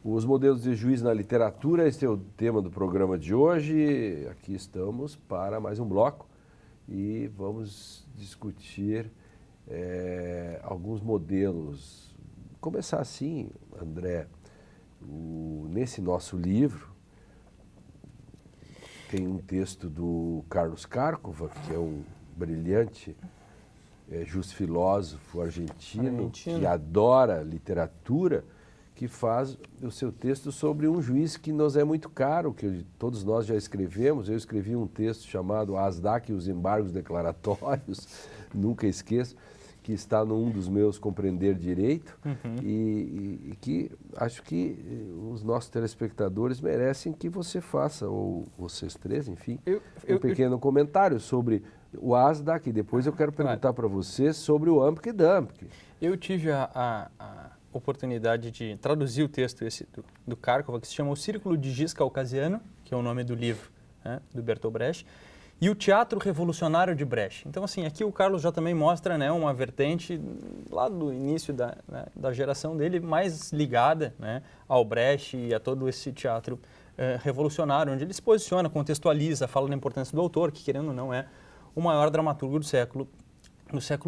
Os modelos de juiz na literatura, esse é o tema do programa de hoje. Aqui estamos para mais um bloco e vamos discutir alguns modelos. Começar assim, André, nesse nosso livro tem um texto do Carlos Cárcova, que é um brilhante filósofo argentino que adora literatura, que faz o seu texto sobre um juiz que nos é muito caro, que todos nós já escrevemos. Eu escrevi um texto chamado Asdak e os embargos declaratórios, nunca esqueço, que está num dos meus Compreender Direito, e que acho que os nossos telespectadores merecem que você faça, ou vocês três, enfim, um pequeno comentário sobre o Asdak, e depois eu quero perguntar para você sobre o Ampk e Dampk. Eu tive a oportunidade de traduzir o texto do Cárcova, que se chama O Círculo de Giz Caucasiano, que é o nome do livro, né, do Bertolt Brecht, e o Teatro Revolucionário de Brecht. Então, assim, aqui o Carlos já também mostra, né, uma vertente lá do início da geração dele, mais ligada, né, ao Brecht e a todo esse teatro revolucionário, onde ele se posiciona, contextualiza, fala da importância do autor, que, querendo ou não, é o maior dramaturgo do século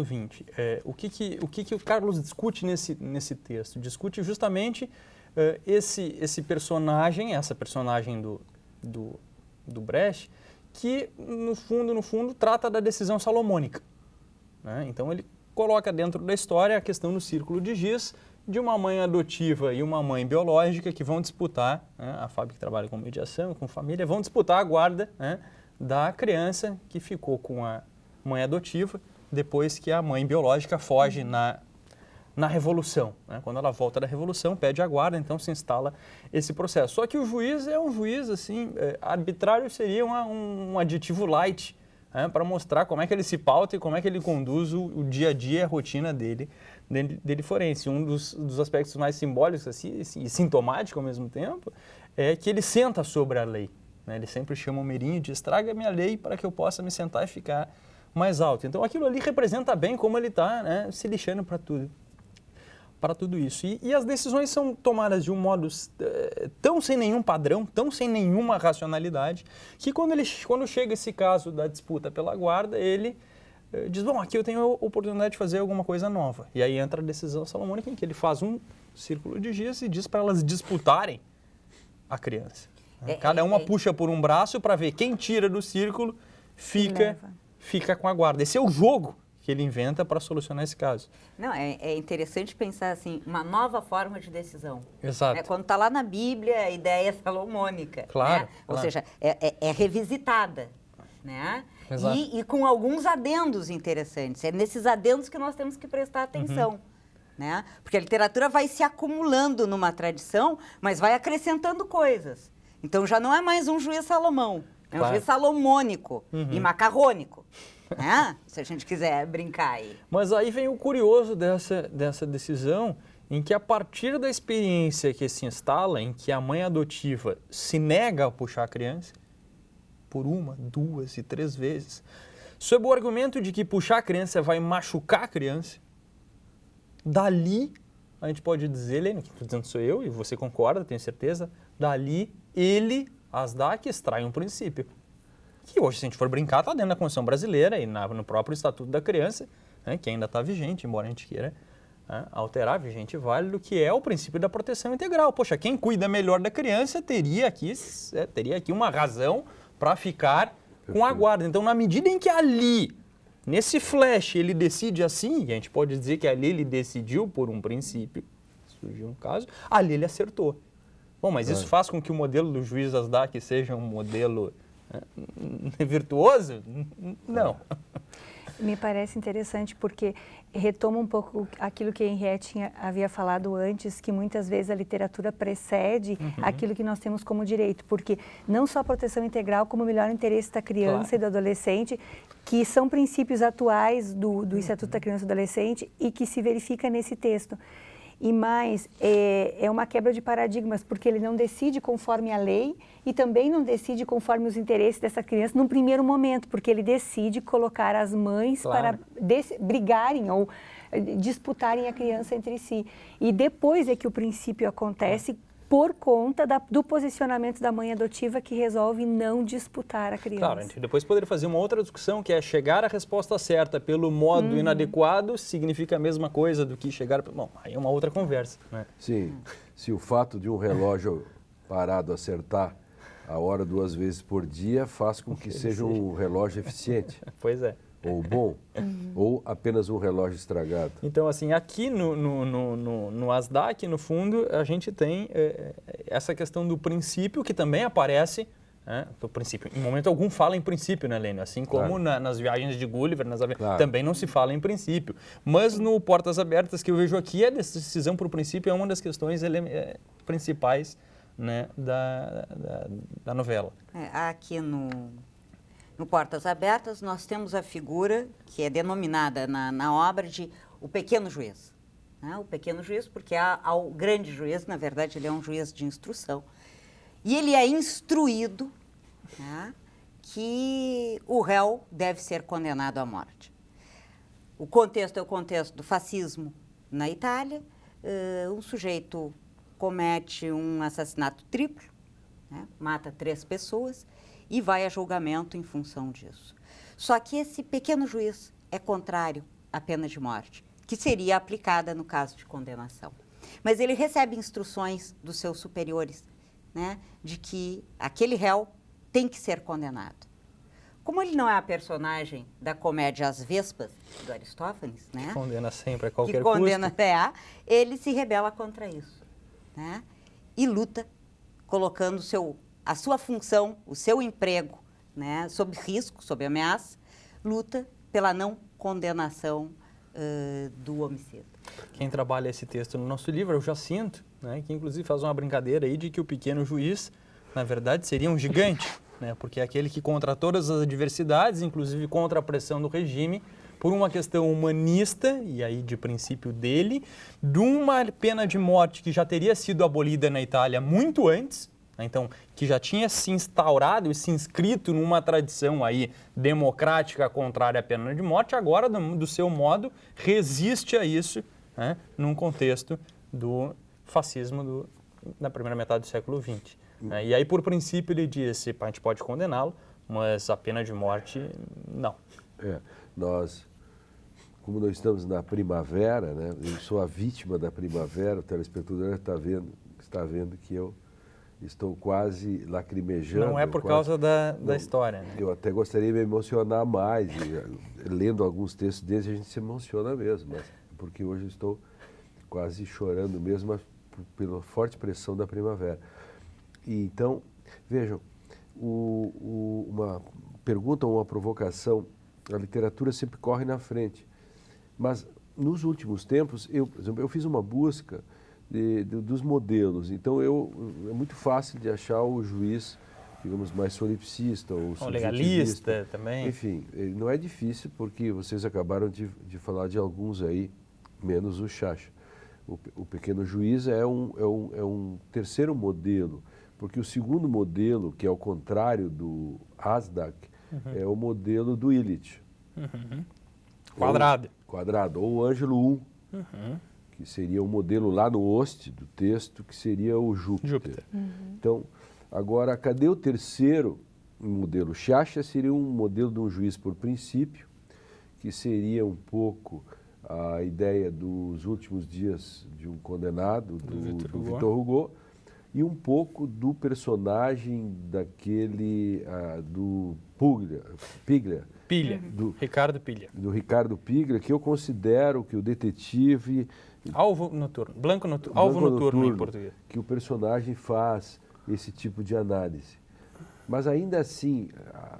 XX. O que o Carlos discute nesse texto? Discute justamente esse personagem, essa personagem do Brecht, que no fundo trata da decisão salomônica, né? Então ele coloca dentro da história a questão do círculo de giz, de uma mãe adotiva e uma mãe biológica que vão disputar, né, a Fábio que trabalha com mediação, com família, vão disputar a guarda, né, da criança que ficou com a mãe adotiva, depois que a mãe biológica foge na Revolução, né? Quando ela volta da Revolução, pede a guarda, então se instala esse processo. Só que o juiz é um juiz, assim, arbitrário seria um adjetivo light, né, para mostrar como é que ele se pauta e como é que ele conduz o dia a dia, a rotina dele forense. Um dos aspectos mais simbólicos assim, e sintomático ao mesmo tempo é que ele senta sobre a lei, né? Ele sempre chama o Mirim e diz: traga minha lei para que eu possa me sentar e ficar mais alto. Então aquilo ali representa bem como ele está, né, se lixando para tudo isso. E as decisões são tomadas de um modo tão sem nenhum padrão, tão sem nenhuma racionalidade, que quando chega esse caso da disputa pela guarda, ele diz: bom, aqui eu tenho a oportunidade de fazer alguma coisa nova. E aí entra a decisão salomônica, em que ele faz um círculo de giz e diz para elas disputarem a criança. Cada uma puxa por um braço para ver quem tira do círculo fica com a guarda. Esse é o jogo que ele inventa para solucionar esse caso. Não, é interessante pensar assim, uma nova forma de decisão. Exato. Quando está lá na Bíblia, a ideia salomônica. Claro. Né? Ou seja, é revisitada. Né? Exato. E com alguns adendos interessantes. É nesses adendos que nós temos que prestar atenção. Né? Porque a literatura vai se acumulando numa tradição, mas vai acrescentando coisas. Então já não é mais um juiz Salomão. É um juiz salomônico e macarrônico, né? Se a gente quiser brincar aí. Mas aí vem o curioso dessa decisão, em que a partir da experiência que se instala, em que a mãe adotiva se nega a puxar a criança, por 1, 2 e 3 vezes, sob o argumento de que puxar a criança vai machucar a criança, dali, a gente pode dizer, Helena, que estou dizendo sou eu, e você concorda, tenho certeza, dali Asdak extrai um princípio, que hoje, se a gente for brincar, está dentro da Constituição Brasileira e no próprio Estatuto da Criança, né, que ainda está vigente, embora a gente queira alterar, vigente e válido, que é o princípio da proteção integral. Poxa, quem cuida melhor da criança teria aqui uma razão para ficar com a guarda. Então, na medida em que ali, nesse flash, ele decide assim, e a gente pode dizer que ali ele decidiu por um princípio, surgiu um caso, ali ele acertou. Bom, mas isso faz com que o modelo do juiz Asdak seja um modelo virtuoso? Não. Me parece interessante porque retoma um pouco aquilo que Henriette havia falado antes, que muitas vezes a literatura precede aquilo que nós temos como direito, porque não só a proteção integral, como o melhor interesse da criança e do adolescente, que são princípios atuais do Estatuto da Criança e do Adolescente e que se verifica nesse texto. E mais, é uma quebra de paradigmas, porque ele não decide conforme a lei e também não decide conforme os interesses dessa criança num primeiro momento, porque ele decide colocar as mães para brigarem ou disputarem a criança entre si. E depois é que o princípio acontece por conta do posicionamento da mãe adotiva que resolve não disputar a criança. Claro, a gente depois poderia fazer uma outra discussão, que é chegar à resposta certa pelo modo inadequado significa a mesma coisa do que chegar... Bom, aí é uma outra conversa, né? Sim, se o fato de um relógio parado acertar a hora 2 vezes por dia faz com que seja um relógio eficiente. Pois é. Ou bom, ou apenas um relógio estragado. Então, assim, aqui no ASDAC, no fundo, a gente tem essa questão do princípio, que também aparece, né? Do princípio. Em momento algum fala em princípio, né, Lênio? Assim como nas viagens de Gulliver, também não se fala em princípio. Mas no Portas Abertas que eu vejo aqui, a decisão por princípio é uma das questões principais, né, da novela. Aqui no Portas Abertas, nós temos a figura que é denominada na obra de o pequeno juiz. Né? O pequeno juiz, porque há o grande juiz, na verdade, ele é um juiz de instrução. E ele é instruído, né, que o réu deve ser condenado à morte. O contexto é o contexto do fascismo na Itália. Um sujeito comete um assassinato triplo, né, mata 3 pessoas, e vai a julgamento em função disso. Só que esse pequeno juiz é contrário à pena de morte, que seria aplicada no caso de condenação. Mas ele recebe instruções dos seus superiores, né, de que aquele réu tem que ser condenado. Como ele não é a personagem da comédia As Vespas, do Aristófanes, né, que condena sempre a qualquer que condena custo, ele se rebela contra isso, né, e luta colocando a sua função, o seu emprego, né, sob risco, sob ameaça, luta pela não condenação do homicida. Quem trabalha esse texto no nosso livro é o Jacinto, né, que inclusive faz uma brincadeira aí de que o pequeno juiz, na verdade, seria um gigante, né, porque é aquele que contra todas as adversidades, inclusive contra a pressão do regime, por uma questão humanista, e aí de princípio dele, de uma pena de morte que já teria sido abolida na Itália muito antes, então, que já tinha se instaurado e se inscrito numa tradição aí democrática contrária à pena de morte, agora, do seu modo, resiste a isso, né, num contexto do fascismo na primeira metade do século XX. Né? E aí, por princípio, ele disse, a gente pode condená-lo, mas a pena de morte, não. Como nós estamos na primavera, né, eu sou a vítima da primavera, o telespectador está vendo que eu estou quase lacrimejando. Não é por causa da história, né? Eu até gostaria de me emocionar mais. Lendo alguns textos deles, a gente se emociona mesmo. Mas porque hoje eu estou quase chorando mesmo pela forte pressão da primavera. E então, vejam, uma pergunta ou uma provocação, a literatura sempre corre na frente. Mas, nos últimos tempos, por exemplo, eu fiz uma busca dos modelos. Então, é muito fácil de achar o juiz, digamos, mais solipsista ou legalista também. Enfim, não é difícil porque vocês acabaram de falar de alguns aí, menos o Chacha. O pequeno juiz é um terceiro modelo, porque o segundo modelo, que é o contrário do ASDAC, é o modelo do Illich. Quadrado. Ou o Ângelo I. Que seria o modelo lá no hoste do texto, que seria o Júpiter. Então, agora, cadê o terceiro modelo? Chacha seria um modelo de um juiz por princípio, que seria um pouco a ideia dos últimos dias de um condenado, do Victor Hugo, e um pouco do personagem do Piglia. Ricardo Piglia. Do Ricardo Piglia, que eu considero que o detetive... Alvo noturno, alvo noturno em português. Que o personagem faz esse tipo de análise. Mas ainda assim,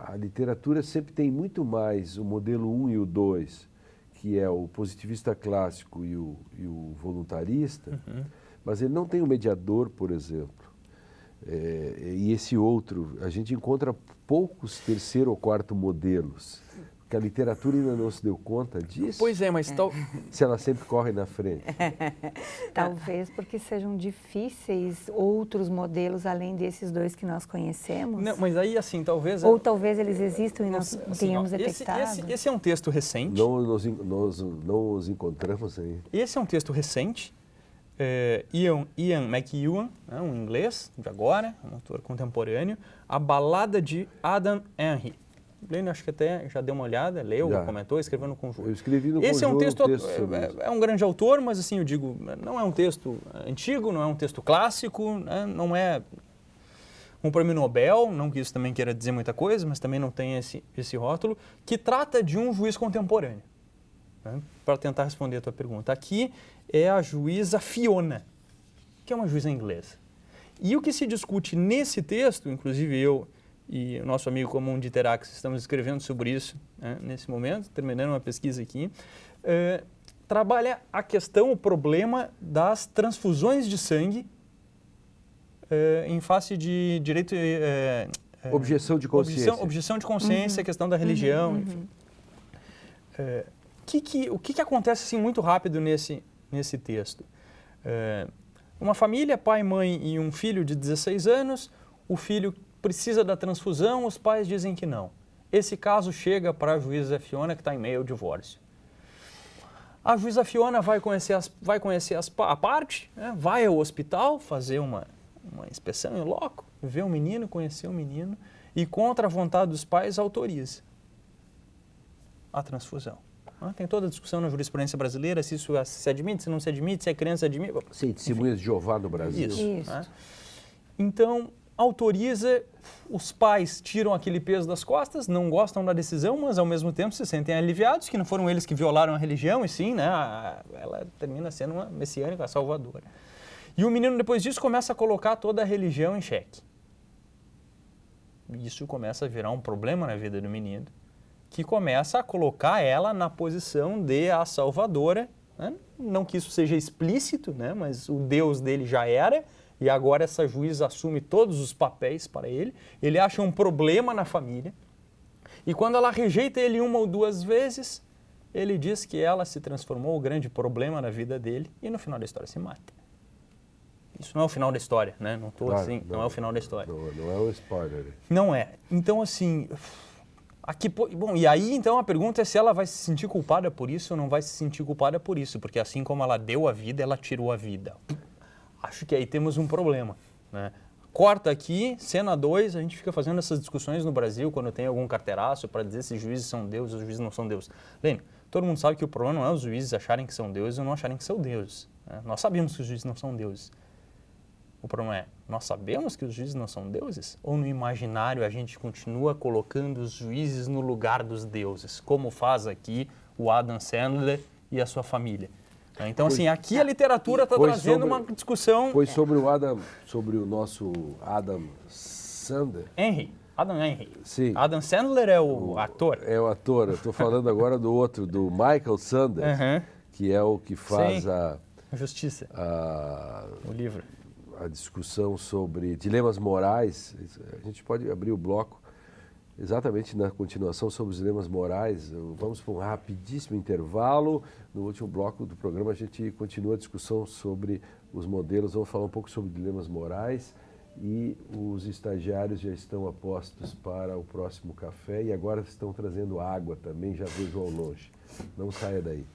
a literatura sempre tem muito mais o modelo 1 e o 2, que é o positivista clássico e o voluntarista, mas ele não tem o mediador, por exemplo. E esse outro, a gente encontra poucos terceiro ou quarto modelos, que a literatura ainda não se deu conta disso. Pois é, mas se ela sempre corre na frente. Talvez porque sejam difíceis outros modelos além desses dois que nós conhecemos. Não, mas aí assim, talvez... Ou talvez eles existam e nós tenhamos detectado. Esse é um texto recente. Não os encontramos aí. Esse é um texto recente. Ian McEwan, né, um inglês de agora, um autor contemporâneo, A Balada de Adam Henry. Lênin, acho que até já deu uma olhada, leu, comentou, escreveu no Conjuro. Eu escrevi no Esse Conjuro. Esse é um texto, é um grande autor, mas assim, eu digo, não é um texto antigo, não é um texto clássico, né, não é um prêmio Nobel, não que isso também queira dizer muita coisa, mas também não tem esse rótulo, que trata de um juiz contemporâneo. Né, para tentar responder a tua pergunta. Aqui é a juíza Fiona, que é uma juíza inglesa. E o que se discute nesse texto, inclusive eu e o nosso amigo comum de Terax estamos escrevendo sobre isso, né, nesse momento, terminando uma pesquisa aqui, trabalha a questão, o problema das transfusões de sangue em face de direito... objeção de consciência. Objeção de consciência, a questão da religião, enfim. O que acontece assim, muito rápido nesse texto? Uma família, pai, mãe e um filho de 16 anos, o filho precisa da transfusão, os pais dizem que não. Esse caso chega para a juíza Fiona, que está em meio ao divórcio. A juíza Fiona vai conhecer a parte, né, vai ao hospital fazer uma inspeção em loco, ver o menino, conhecer o menino e, contra a vontade dos pais, autoriza a transfusão. Tem toda a discussão na jurisprudência brasileira, se isso se admite, se não se admite, se a criança admite. Sim, testemunhas de Jeová no Brasil. Isso. Né? Então, autoriza, os pais tiram aquele peso das costas, não gostam da decisão, mas ao mesmo tempo se sentem aliviados, que não foram eles que violaram a religião, e sim, né, ela termina sendo uma messiânica, salvadora. E o menino, depois disso, começa a colocar toda a religião em xeque. Isso começa a virar um problema na vida do menino, que começa a colocar ela na posição de a salvadora, né? Não que isso seja explícito, né? Mas o Deus dele já era, e agora essa juíza assume todos os papéis para ele, ele acha um problema na família, e quando ela rejeita ele uma ou duas vezes, ele diz que ela se transformou o grande problema na vida dele, e no final da história se mata. Isso não é o final da história, né? Não estou assim, não é o final da história. Não é um spoiler. Não é. Então, assim... Bom, e aí então a pergunta é se ela vai se sentir culpada por isso ou não vai se sentir culpada por isso, porque assim como ela deu a vida, ela tirou a vida. Acho que aí temos um problema, né? Corta aqui, cena 2, a gente fica fazendo essas discussões no Brasil quando tem algum carteiraço para dizer se juízes são deuses ou juízes não são deuses. Lênin, todo mundo sabe que o problema não é os juízes acharem que são deuses ou não acharem que são deuses, né? Nós sabemos que os juízes não são deuses. O problema é, nós sabemos que os juízes não são deuses? Ou no imaginário a gente continua colocando os juízes no lugar dos deuses, como faz aqui o Adam Sandler e a sua família? Então, assim, aqui a literatura está trazendo uma discussão... sobre o nosso Adam Sandler. Adam Henry. Sim. Adam Sandler é o ator. É o ator. Eu estou falando agora do outro, do Michael Sanders, que é o que faz a Justiça. O livro. A discussão sobre dilemas morais. A gente pode abrir o bloco exatamente na continuação sobre os dilemas morais. Vamos para um rapidíssimo intervalo. No último bloco do programa a gente continua a discussão sobre os modelos. Vamos falar um pouco sobre dilemas morais e os estagiários já estão a postos para o próximo café e agora estão trazendo água também, já vejo ao longe. Não saia daí.